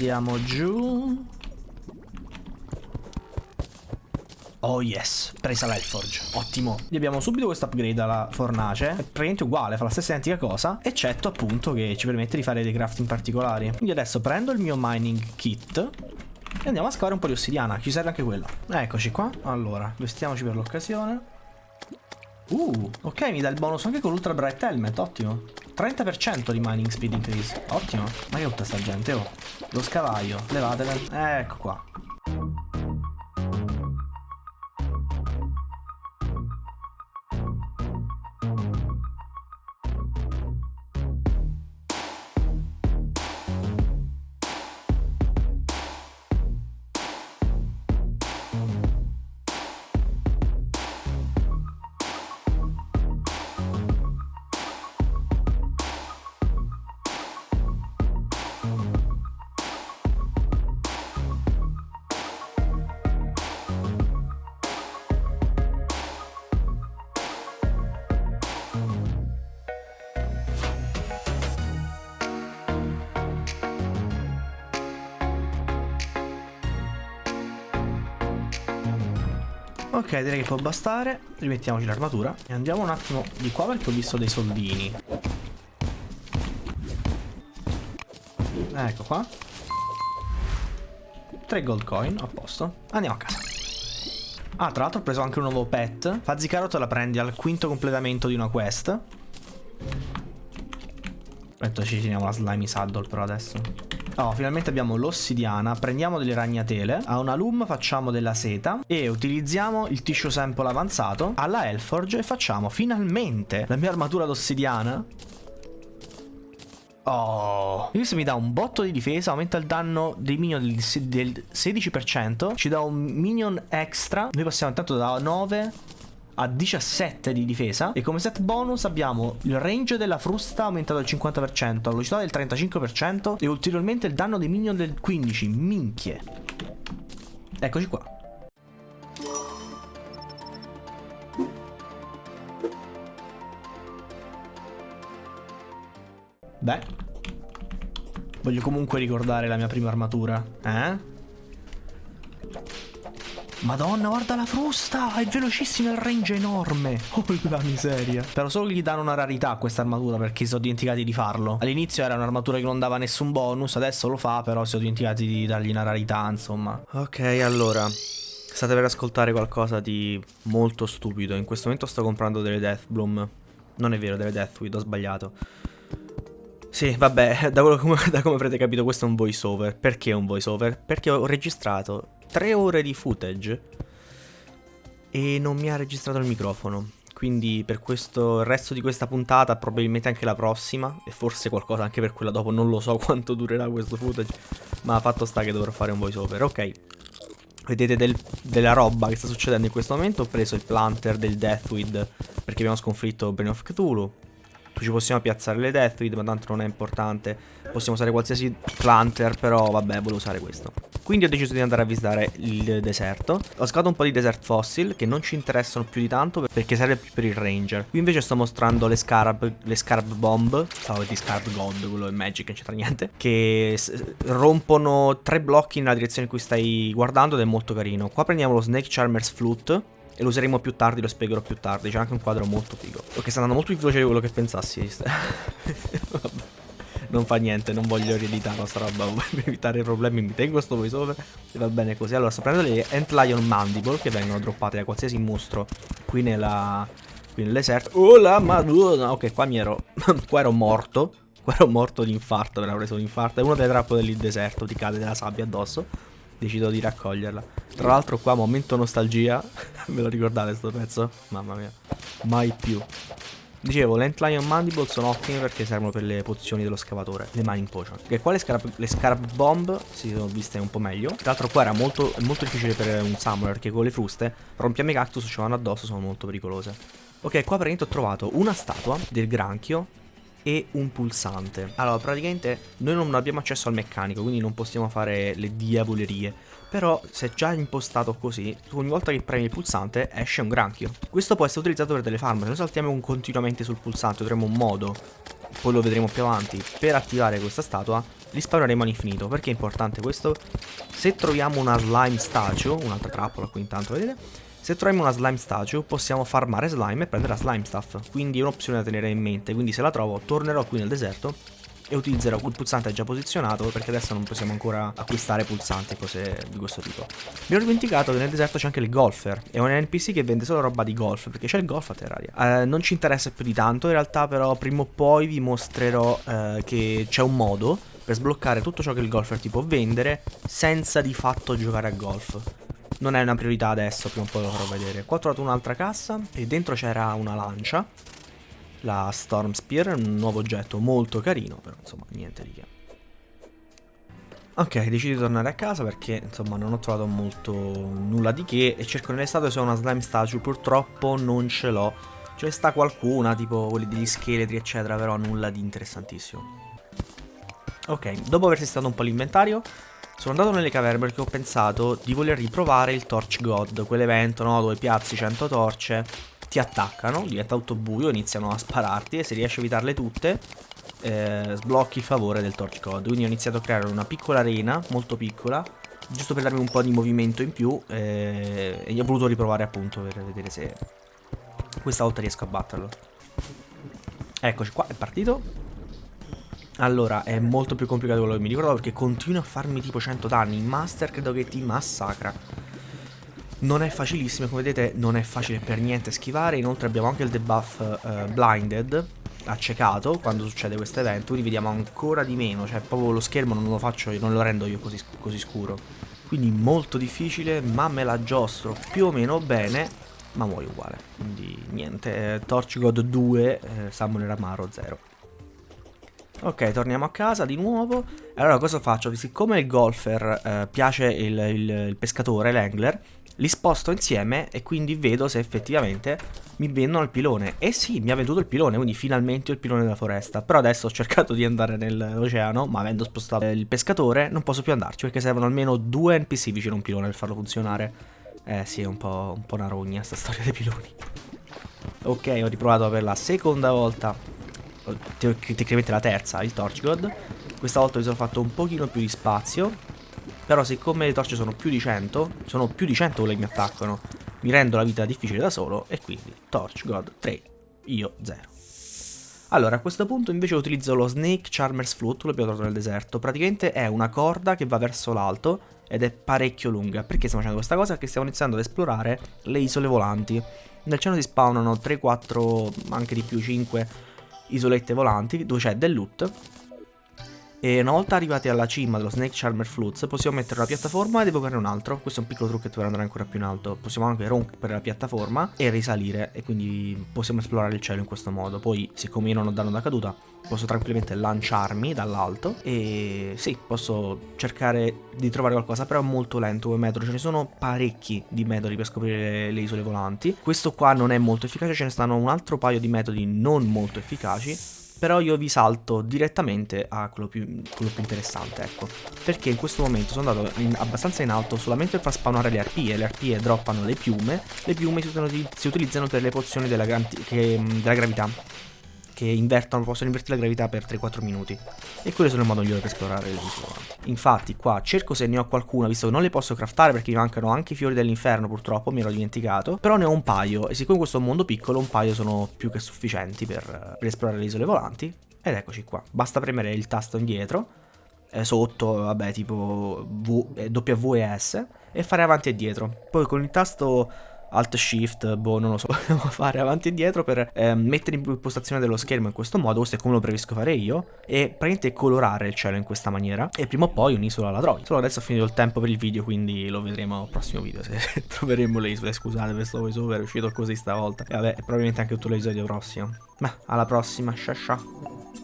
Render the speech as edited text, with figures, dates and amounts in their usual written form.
Andiamo giù. Oh yes, presa l'Hellforge, ottimo. Gli abbiamo subito questo upgrade alla fornace. È praticamente uguale, fa la stessa identica cosa, eccetto appunto che ci permette di fare dei crafting particolari. Quindi adesso prendo il mio mining kit e andiamo a scavare un po' di ossidiana. Ci serve anche quella. Eccoci qua. Allora, vestiamoci per l'occasione. Ok, mi dà il bonus anche con l'Ultra Bright Helmet, ottimo. 30% di mining speed increase, ottimo. Ma che tutta sta gente, oh. Lo scavaio, levatele. Ecco qua. Ok, direi che può bastare. Rimettiamoci l'armatura e andiamo un attimo di qua perché ho visto dei soldini. Ecco qua. 3 gold coin, a posto. Andiamo a casa. Ah, tra l'altro ho preso anche un nuovo pet. Fuzzy Carrot la prendi al quinto completamento di una quest. Aspetta, ci teniamo la slimy saddle però adesso. Oh, finalmente abbiamo l'ossidiana. Prendiamo delle ragnatele. A una loom facciamo della seta e utilizziamo il tissue sample avanzato alla Hellforge e facciamo finalmente la mia armatura d'ossidiana. Oh, questo mi dà un botto di difesa, aumenta il danno dei minion del 16%, ci dà un minion extra. Noi passiamo intanto da 9 a 17 di difesa. E come set bonus abbiamo il range della frusta aumentato al 50%, la velocità del 35% e ulteriormente il danno dei minion del 15%. Minchie. Eccoci qua. Beh, voglio comunque ricordare la mia prima armatura. Madonna, guarda la frusta, è velocissima, il range è enorme. Oh la miseria. Però solo gli danno una rarità a questa armatura perché si sono dimenticati di farlo. All'inizio era un'armatura che non dava nessun bonus, adesso lo fa, però si sono dimenticati di dargli una rarità, insomma. Ok, allora, state per ascoltare qualcosa di molto stupido. In questo momento sto comprando delle Deathbloom. Non è vero, delle Deathweed, ho sbagliato. Sì, vabbè, da come avrete capito questo è un voice over. Perché un voice over? Perché ho registrato 3 ore di footage e non mi ha registrato il microfono. Quindi per questo il resto di questa puntata, probabilmente anche la prossima, e forse qualcosa anche per quella dopo, non lo so quanto durerà questo footage, ma fatto sta che dovrò fare un voice over. Ok, vedete della roba che sta succedendo in questo momento. Ho preso il planter del Deathweed perché abbiamo sconfitto Brain of Cthulhu. Ci possiamo piazzare le Deathweed, ma tanto non è importante. Possiamo usare qualsiasi planter, però vabbè, volevo usare questo. Quindi ho deciso di andare a visitare il deserto. Ho scavato un po' di desert fossil che non ci interessano più di tanto perché serve più per il ranger. Qui invece sto mostrando le scarab bomb. Stavo di scarab god, quello è magic, non c'entra niente. Che rompono 3 blocchi nella direzione in cui stai guardando ed è molto carino. Qua prendiamo lo Snake Charmer's Flute e lo useremo più tardi, lo spiegherò più tardi. C'è anche un quadro molto figo. Ok, sta andando molto più veloce di quello che pensassi. Vabbè, non fa niente, non voglio rieditare la sta roba per evitare problemi. Mi tengo sto voice over e va bene così. Allora, sto prendendo le Antlion Mandible che vengono droppate da qualsiasi mostro qui nel deserto. Oh la madonna. Ok, qua ero morto. Qua ero morto di infarto, avrei preso un infarto. È una delle trappole del deserto, ti cade della sabbia addosso. Decido di raccoglierla. Tra l'altro qua momento nostalgia. Ve lo ricordate sto pezzo? Mamma mia, mai più. Dicevo, le Antlion Mandible sono ottime perché servono per le pozioni dello scavatore, le mining potion. Che qua le scarab bomb si sono viste un po' meglio. Tra l'altro qua era molto difficile per un summoner perché con le fruste rompiamo i cactus, ci vanno addosso, sono molto pericolose. Ok, qua praticamente ho trovato una statua del granchio e un pulsante. Allora, praticamente noi non abbiamo accesso al meccanico, quindi non possiamo fare le diavolerie. Però se è già impostato così, ogni volta che premi il pulsante esce un granchio. Questo può essere utilizzato per delle farm. Se noi saltiamo continuamente sul pulsante avremo un modo, poi lo vedremo più avanti, per attivare questa statua li spawneremo all'infinito. Perché è importante questo? Se troviamo una slime statue, un'altra trappola qui intanto, vedete? Se troviamo una slime statue possiamo farmare slime e prendere la slime stuff. Quindi è un'opzione da tenere in mente. Quindi se la trovo tornerò qui nel deserto e utilizzerò quel pulsante già posizionato, perché adesso non possiamo ancora acquistare pulsanti e cose di questo tipo. Mi ero dimenticato che nel deserto c'è anche il golfer. È un NPC che vende solo roba di golf, perché c'è il golf a Terraria. Non ci interessa più di tanto in realtà, però prima o poi vi mostrerò che c'è un modo per sbloccare tutto ciò che il golfer ti può vendere senza di fatto giocare a golf. Non è una priorità adesso, prima o poi lo farò vedere. Qua ho trovato un'altra cassa e dentro c'era una lancia, la Storm Spear, un nuovo oggetto molto carino, però insomma niente di che. Ok, decido di tornare a casa perché insomma non ho trovato nulla di che e cerco nelle statue se ho una slime statue, purtroppo non ce l'ho. Ce ne sta qualcuna, tipo quelli degli scheletri eccetera, però nulla di interessantissimo. Ok, dopo aver sistemato un po' l'inventario, sono andato nelle caverne perché ho pensato di voler riprovare il Torch God, quell'evento, no? Dove piazzi 100 torce, ti attaccano, diventa tutto buio, iniziano a spararti e se riesci a evitarle tutte, sblocchi il favore del Torch God. Quindi ho iniziato a creare una piccola arena, molto piccola, giusto per darmi un po' di movimento in più e ho voluto riprovare appunto per vedere se questa volta riesco a batterlo. Eccoci qua, è partito. Allora, è molto più complicato di quello che mi ricordavo perché continua a farmi tipo 100 danni. Il master credo che ti massacra. Non è facilissimo, come vedete non è facile per niente schivare. Inoltre abbiamo anche il debuff blinded, accecato, quando succede questo evento. Quindi vediamo ancora di meno, cioè proprio lo schermo non lo faccio io, non lo rendo io così scuro. Quindi molto difficile, ma me la giostro più o meno bene, ma muoio uguale. Quindi niente, Torch God 2, Summoner Amaro 0. Ok, torniamo a casa di nuovo. Allora cosa faccio? Siccome il golfer piace il pescatore, l'angler, li sposto insieme e quindi vedo se effettivamente mi vendono il pilone. E sì, mi ha venduto il pilone, quindi finalmente ho il pilone della foresta. Però adesso ho cercato di andare nell'oceano, ma avendo spostato il pescatore non posso più andarci perché servono almeno 2 NPC vicino a un pilone per farlo funzionare. Sì, è un po' una rogna sta storia dei piloni. Ok, ho riprovato per la seconda volta, tecnicamente la terza, il Torch God. Questa volta mi sono fatto un pochino più di spazio, però siccome le torce sono più di 100, sono più di 100 quelle che mi attaccano, mi rendo la vita difficile da solo e quindi Torch God 3, io 0. Allora a questo punto invece utilizzo lo Snake Charmer's Flute, l'abbiamo trovato nel deserto. Praticamente è una corda che va verso l'alto ed è parecchio lunga. Perché stiamo facendo questa cosa? Perché stiamo iniziando ad esplorare le isole volanti. Nel cielo si spawnano 3, 4, anche di più, 5 isolette volanti dove c'è del loot. E una volta arrivati alla cima dello Snake Charmer Flutes possiamo mettere una piattaforma ed evocare un altro. Questo è un piccolo trucchetto per andare ancora più in alto. Possiamo anche rompere la piattaforma e risalire, e quindi possiamo esplorare il cielo in questo modo. Poi siccome io non ho danno da caduta posso tranquillamente lanciarmi dall'alto e sì, posso cercare di trovare qualcosa, però è molto lento come metodo. Ce ne sono parecchi di metodi per scoprire le isole volanti. Questo qua non è molto efficace, ce ne stanno un altro paio di metodi non molto efficaci, però io vi salto direttamente a quello più interessante, ecco. Perché in questo momento sono andato abbastanza in alto solamente per far spawnare le arpie. Le arpie droppano le piume si utilizzano per le pozioni della gravità, che possono invertire la gravità per 3-4 minuti. E quello sono il modo migliore per esplorare le isole volanti. Infatti qua cerco se ne ho qualcuna, visto che non le posso craftare perché mi mancano anche i fiori dell'inferno, purtroppo mi ero dimenticato. Però ne ho un paio, e siccome questo è un mondo piccolo un paio sono più che sufficienti per esplorare le isole volanti. Ed eccoci qua, basta premere il tasto indietro, sotto, vabbè, tipo W e S, e fare avanti e dietro. Poi con il tasto Alt Shift, boh, non lo so, dobbiamo fare avanti e dietro per mettere in postazione dello schermo in questo modo. Questo è come lo preferisco fare io, e praticamente colorare il cielo in questa maniera, e prima o poi un'isola la trovi. Solo adesso ho finito il tempo per il video, quindi lo vedremo al prossimo video se troveremo le isole. Scusate per questo voiceover, è uscito così stavolta, e vabbè, probabilmente anche tutto l'episodio prossimo. Ma alla prossima, ciao ciao.